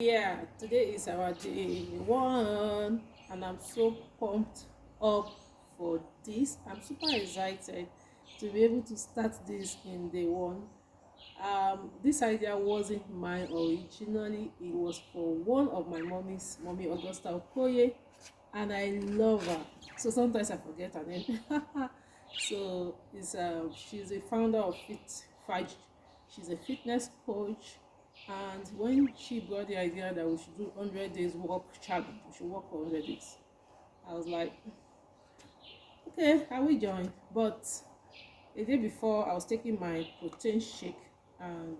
Yeah, today is our day one, and I'm so pumped up for this. I'm super excited to be able to start this in day one. This idea wasn't mine originally, it was for one of my mommy Augusta Okoye, and I love her. So sometimes I forget her name. So she's a founder of Fit. She's a fitness coach, and when she brought the idea that we should do 100 days walk challenge, we should walk for 100 days, I was like, okay, I will join. But a day before, I was taking my protein shake, and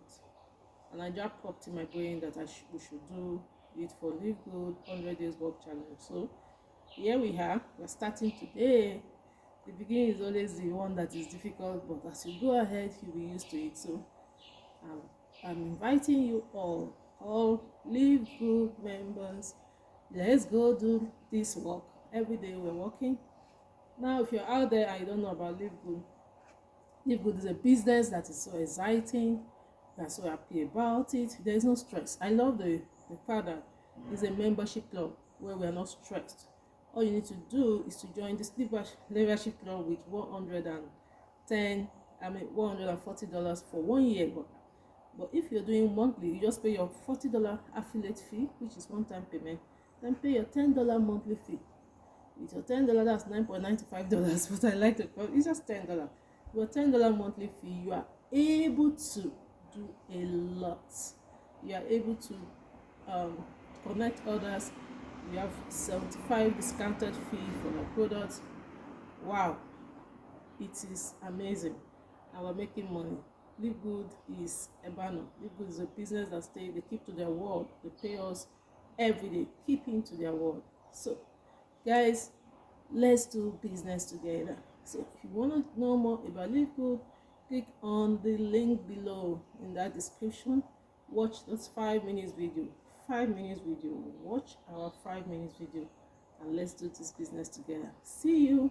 an idea popped in my brain that we should do it for LiveGood 100 days walk challenge. So here we are. We're starting today. The beginning is always the one that is difficult, but as you go ahead, you'll be used to it. So um, I'm inviting you all LiveGood members. Let's go do this walk. Every day we're walking. Now, if you're out there and you don't know about LiveGood, LiveGood is a business that is so exciting. We're so happy about it. There is no stress. I love the fact that it's a membership club where we are not stressed. All you need to do is to join this membership club with $140 for 1 year. But if you're doing monthly, you just pay your $40 affiliate fee, which is one-time payment, then pay your $10 monthly fee. With your $10, that's $9.95, but I like to call it's just $10. With your $10 monthly fee, you are able to do a lot. You are able to connect others. You have 75 discounted fee for your products. Wow, it is amazing, and we're making money. LiveGood is a banner. LiveGood is a business that they keep to their word. They pay us every day, keeping to their word. So guys, let's do business together. So if you want to know more about LiveGood, click on the link below in that description. Watch this 5 minutes video. 5 minutes video. Watch our 5 minutes video, and let's do this business together. See you.